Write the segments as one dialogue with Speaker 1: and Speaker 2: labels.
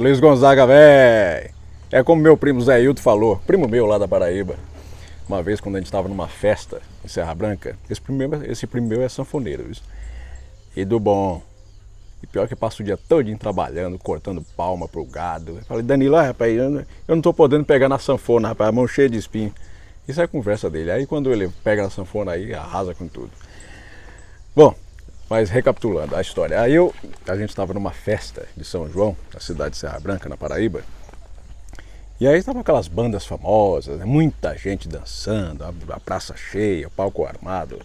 Speaker 1: Luiz Gonzaga, véi! É como meu primo Zé Hilton falou, primo meu lá da Paraíba. Uma vez quando a gente estava numa festa em Serra Branca, esse primo meu é sanfoneiro, viu? E do bom. E pior que passa o dia todinho trabalhando, cortando palma pro gado. Eu falei, Danilo, rapaz, eu não tô podendo pegar na sanfona, rapaz, a mão cheia de espinho. Isso é a conversa dele. Aí quando ele pega na sanfona aí, arrasa com tudo. Bom, mas recapitulando a história. A gente estava numa festa de São João, na cidade de Serra Branca, na Paraíba. E aí estavam aquelas bandas famosas, né? Muita gente dançando, a praça cheia, o palco armado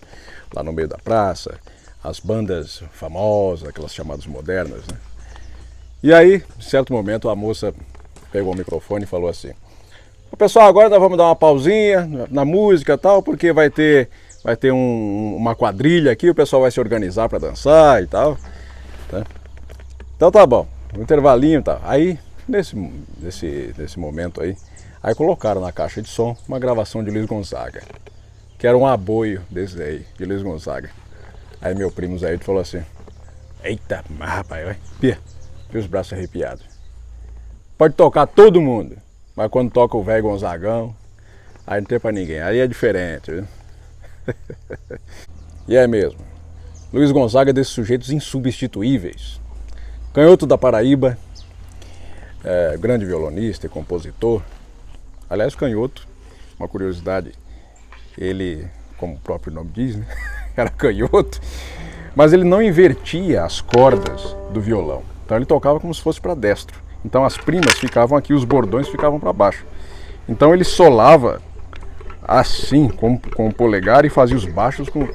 Speaker 1: lá no meio da praça. As bandas famosas, aquelas chamadas modernas, né? E aí, em certo momento, a moça pegou o microfone e falou assim: pessoal, agora nós vamos dar uma pausinha na música e tal, porque vai ter uma quadrilha aqui, o pessoal vai se organizar para dançar e tal, tá? Então tá bom, um intervalinho e tal. Aí, nesse momento aí colocaram na caixa de som uma gravação de Luiz Gonzaga, que era um aboio desse aí, de Luiz Gonzaga. Aí meu primo Zé falou assim: eita, mas rapaz, vai, pia, os braços arrepiados. Pode tocar todo mundo, mas quando toca o velho Gonzagão, aí não tem pra ninguém, aí é diferente, viu? E é mesmo. Luiz Gonzaga é desses sujeitos insubstituíveis. Canhoto da Paraíba, grande violonista e compositor. Aliás, canhoto, uma curiosidade, ele, como o próprio nome diz, né? Era canhoto, mas ele não invertia as cordas do violão. Então ele tocava como se fosse para destro. Então as primas ficavam aqui, os bordões ficavam para baixo. Então ele solava assim, com o polegar, e fazia os baixos com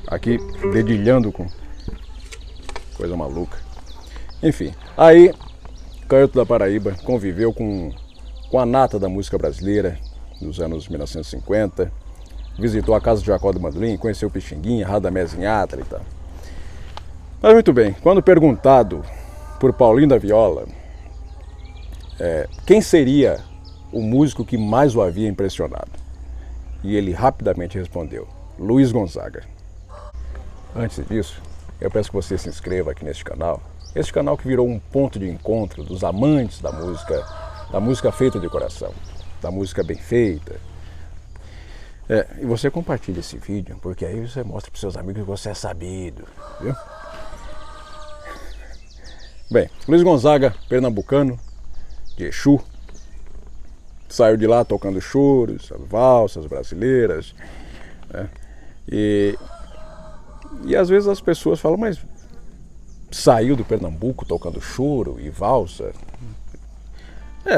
Speaker 1: aqui, dedilhando com coisa maluca. Enfim, aí Canhoto da Paraíba conviveu com a nata da música brasileira dos anos 1950, visitou a casa de Jacó do Mandolim, conheceu o Pixinguinha, Radamés Inhatra e tal. Mas muito bem, quando perguntado por Paulinho da Viola quem seria o músico que mais o havia impressionado, e ele rapidamente respondeu: Luiz Gonzaga. Antes disso, eu peço que você se inscreva aqui neste canal, esse canal que virou um ponto de encontro dos amantes da música feita de coração, da música bem feita. E você compartilha esse vídeo, porque aí você mostra para os seus amigos que você é sabido, viu? Bem, Luiz Gonzaga, pernambucano, de Exu, saiu de lá tocando choros, valsas brasileiras, né? E às vezes as pessoas falam, mas saiu do Pernambuco tocando choro e valsa?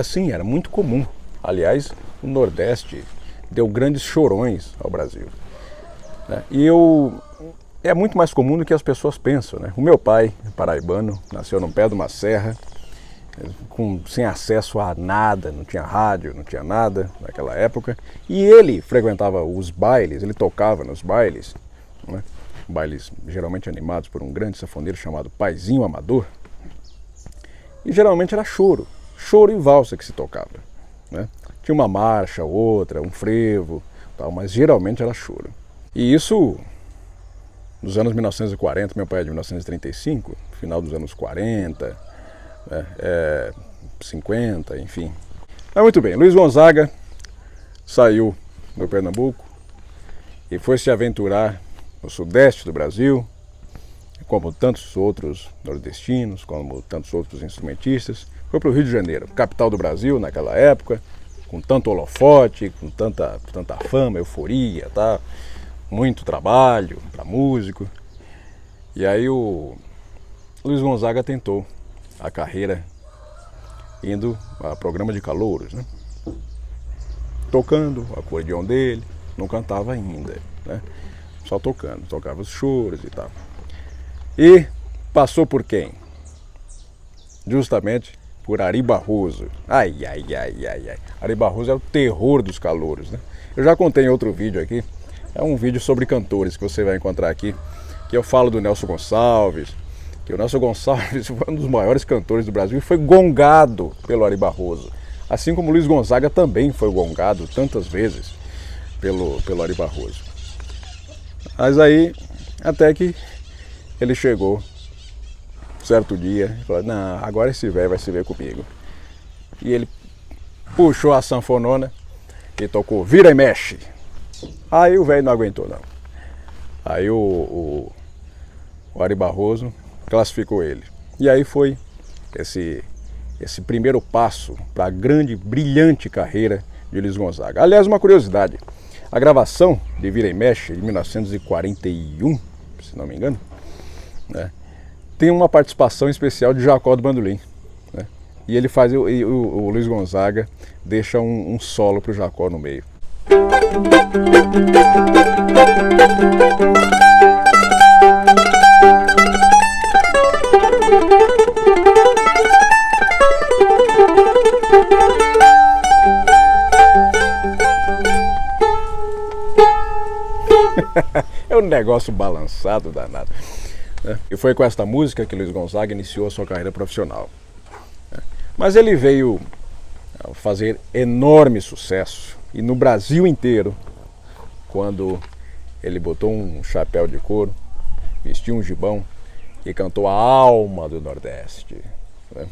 Speaker 1: Sim, era muito comum. Aliás, o Nordeste deu grandes chorões ao Brasil, né? É muito mais comum do que as pessoas pensam, né? O meu pai, paraibano, nasceu no pé de uma serra, sem acesso a nada, não tinha rádio, não tinha nada naquela época, e ele frequentava os bailes, ele tocava nos bailes, né? Bailes geralmente animados por um grande sanfoneiro chamado Paizinho Amador, e geralmente era choro e valsa que se tocava, né? Tinha uma marcha, outra, um frevo, tal, mas geralmente era choro. E isso nos anos 1940, meu pai é de 1935, final dos anos 40, 50, enfim. Mas muito bem, Luiz Gonzaga saiu do Pernambuco e foi se aventurar no sudeste do Brasil, como tantos outros nordestinos, como tantos outros instrumentistas. Foi para o Rio de Janeiro, capital do Brasil naquela época, com tanto holofote, com tanta fama, euforia, tá? Muito trabalho para músico. E aí o Luiz Gonzaga tentou a carreira indo a programa de calouros, né? Tocando o acordeão dele, não cantava ainda, né? Só tocava os choros e tal. E passou por quem? Justamente por Ari Barroso. Ai. Ari Barroso é o terror dos calouros, né? Eu já contei em outro vídeo aqui, é um vídeo sobre cantores que você vai encontrar aqui, que eu falo do Nelson Gonçalves, que o Nelson Gonçalves foi um dos maiores cantores do Brasil e foi gongado pelo Ari Barroso. Assim como Luiz Gonzaga também foi gongado tantas vezes pelo Ari Barroso. Mas aí, até que ele chegou certo dia, ele falou, não, agora esse velho vai se ver comigo. E ele puxou a sanfonona e tocou Vira e Mexe. Aí o velho não aguentou, não. Aí o Ari Barroso classificou ele. E aí foi esse primeiro passo para a grande, brilhante carreira de Luiz Gonzaga. Aliás, uma curiosidade, a gravação de Vira e Mexe, de 1941, se não me engano, né, tem uma participação especial de Jacó do Bandolim. Né, e ele faz, o Luiz Gonzaga deixa um solo para o Jacó no meio. É um negócio balançado danado. Né? E foi com esta música que Luiz Gonzaga iniciou a sua carreira profissional. Né? Mas ele veio fazer enorme sucesso, e no Brasil inteiro, quando ele botou um chapéu de couro, vestiu um gibão e cantou a alma do Nordeste. Né?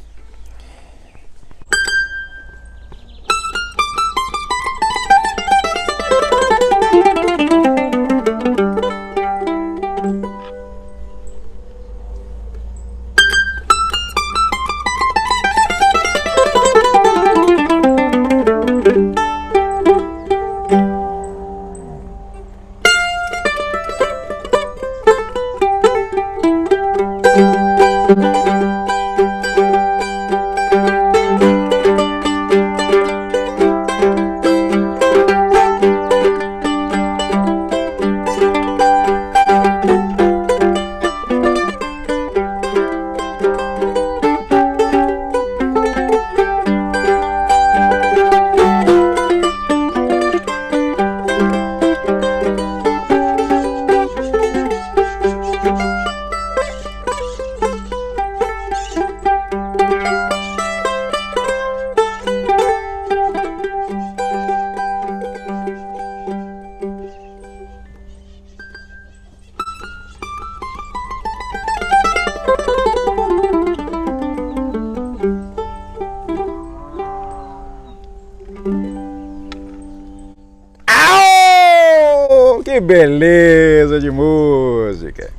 Speaker 1: Que beleza de música!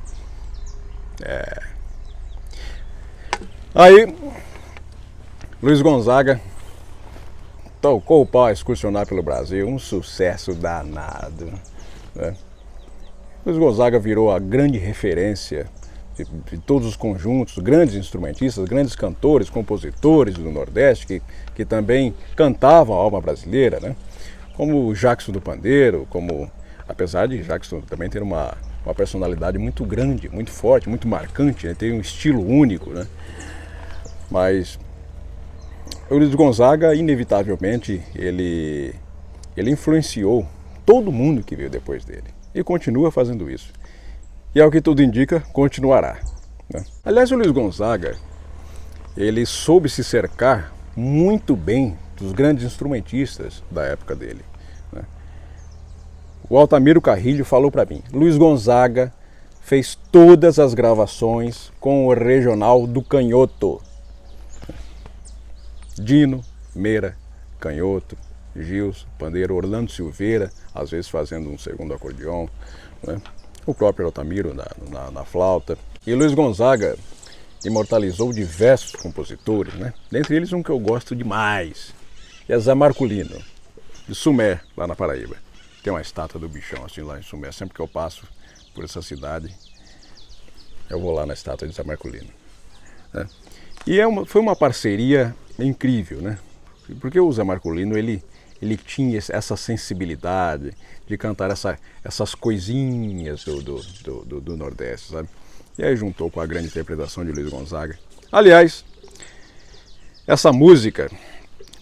Speaker 1: Aí, Luiz Gonzaga tocou o pau a excursionar pelo Brasil, um sucesso danado. Né? Luiz Gonzaga virou a grande referência de todos os conjuntos, grandes instrumentistas, grandes cantores, compositores do Nordeste, que também cantavam a alma brasileira, né? Como o Jackson do Pandeiro, apesar de Jackson também ter uma personalidade muito grande, muito forte, muito marcante, né? Tem um estilo único, né? Mas o Luiz Gonzaga, inevitavelmente, ele influenciou todo mundo que veio depois dele. E continua fazendo isso. E ao que tudo indica, continuará. Né? Aliás, o Luiz Gonzaga, ele soube se cercar muito bem dos grandes instrumentistas da época dele. Né? O Altamiro Carrilho falou para mim, Luiz Gonzaga fez todas as gravações com o regional do canhoto. Dino, Meira, canhoto, Gilson, pandeiro, Orlando Silveira, às vezes fazendo um segundo acordeão, né? O próprio Altamiro na flauta. E Luiz Gonzaga imortalizou diversos compositores, né? Dentre eles um que eu gosto demais, é Zé Marculino, de Sumé, lá na Paraíba. Tem uma estátua do bichão assim lá em Sumé. Sempre que eu passo por essa cidade, eu vou lá na estátua de Zé Marculino. Né? E foi uma parceria incrível, né? Porque o Zé Marculino, ele tinha essa sensibilidade de cantar essas coisinhas do Nordeste, sabe? E aí juntou com a grande interpretação de Luiz Gonzaga. Aliás, essa música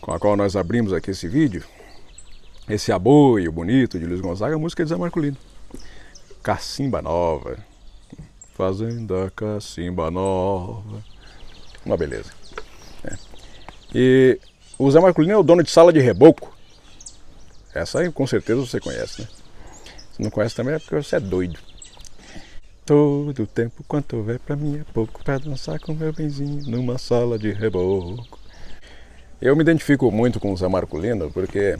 Speaker 1: com a qual nós abrimos aqui esse vídeo, esse aboio bonito de Luiz Gonzaga, é a música de Zé Marculino. Cacimba Nova, Fazenda Cacimba Nova, uma beleza. E o Zé Marculino é o dono de Sala de Reboco. Essa aí com certeza você conhece, né? Se não conhece também é porque você é doido. Todo tempo quanto houver pra mim é pouco pra dançar com meu benzinho numa sala de reboco. Eu me identifico muito com o Zé Marculino porque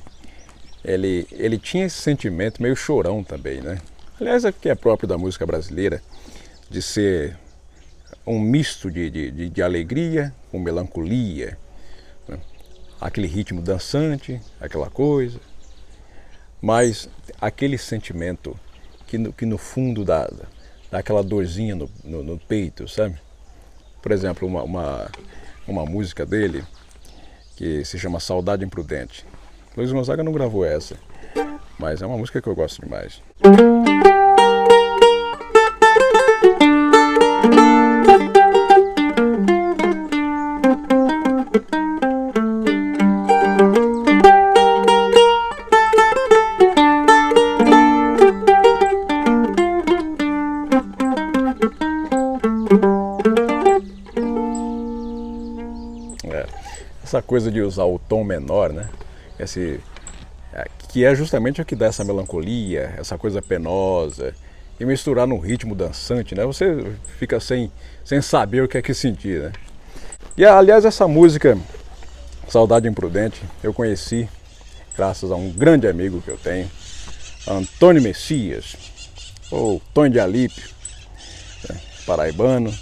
Speaker 1: ele tinha esse sentimento meio chorão também, né? Aliás, é que é próprio da música brasileira, de ser um misto de alegria com melancolia, né? Aquele ritmo dançante, aquela coisa, mas aquele sentimento que no fundo dá aquela dorzinha no peito, sabe? Por exemplo, uma música dele que se chama Saudade Imprudente. Luiz Gonzaga não gravou essa, mas é uma música que eu gosto demais. Essa coisa de usar o tom menor, né? Que é justamente o que dá essa melancolia, essa coisa penosa, e misturar num ritmo dançante, né? Você fica sem saber o que é que sentir, né? E aliás, essa música, Saudade Imprudente, eu conheci graças a um grande amigo que eu tenho, Antônio Messias, ou Tonho de Alípio, né? Paraibano,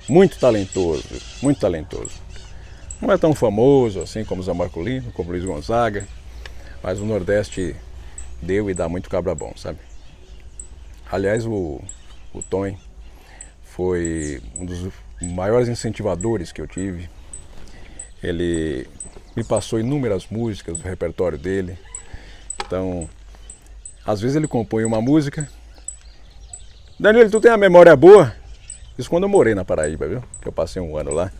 Speaker 1: muito talentoso, muito talentoso. Não é tão famoso assim como Zé Marculino, como Luiz Gonzaga, mas o Nordeste deu e dá muito cabra bom, sabe? Aliás, o Tonho foi um dos maiores incentivadores que eu tive. Ele me passou inúmeras músicas do repertório dele. Então, às vezes ele compõe uma música. Danilo, tu tem a memória boa? Isso quando eu morei na Paraíba, viu? Que eu passei um ano lá.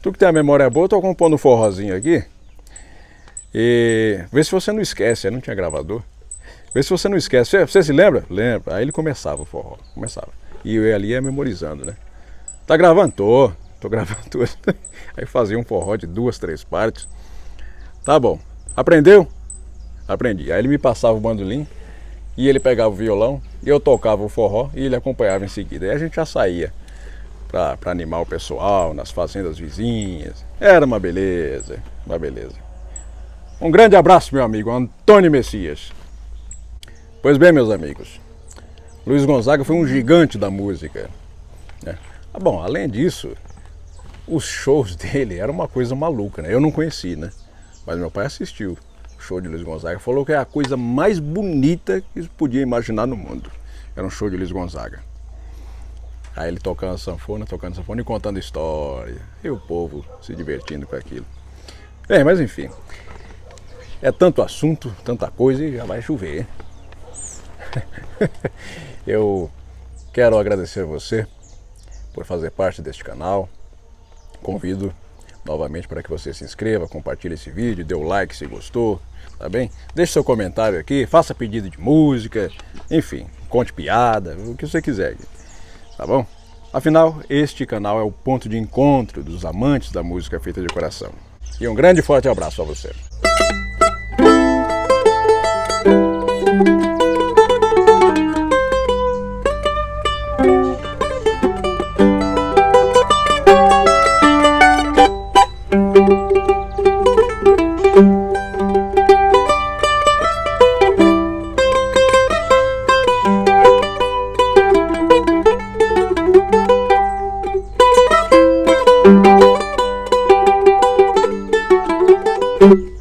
Speaker 1: Tu que tem a memória boa, eu tô compondo um forrozinho aqui. E vê se você não esquece, eu não tinha gravador. Vê se você não esquece. Você se lembra? Lembra. Aí ele começava o forró, começava. E eu ali ia memorizando, né? Tá gravando? Tô gravando tudo. Aí fazia um forró de 2, 3 partes. Tá bom. Aprendeu? Aprendi. Aí ele me passava o bandolim e ele pegava o violão e eu tocava o forró e ele acompanhava em seguida. Aí a gente já saía para animar o pessoal nas fazendas vizinhas. Era uma beleza, uma beleza. Um grande abraço, meu amigo Antônio Messias. Pois bem, meus amigos, Luiz Gonzaga foi um gigante da música, né? Bom, além disso, os shows dele eram uma coisa maluca, né? Eu não conheci, né? Mas meu pai assistiu o show de Luiz Gonzaga, falou que é a coisa mais bonita que se podia imaginar no mundo. Era um show de Luiz Gonzaga. Aí ele tocando sanfona e contando história. E o povo se divertindo com aquilo. Bem, mas enfim. É tanto assunto, tanta coisa e já vai chover. Eu quero agradecer a você por fazer parte deste canal. Convido novamente para que você se inscreva, compartilhe esse vídeo, dê o like se gostou, tá bem? Deixe seu comentário aqui, faça pedido de música, enfim, conte piada, o que você quiser. Tá bom? Afinal, este canal é o ponto de encontro dos amantes da música feita de coração. E um grande e forte abraço a você. Thank you.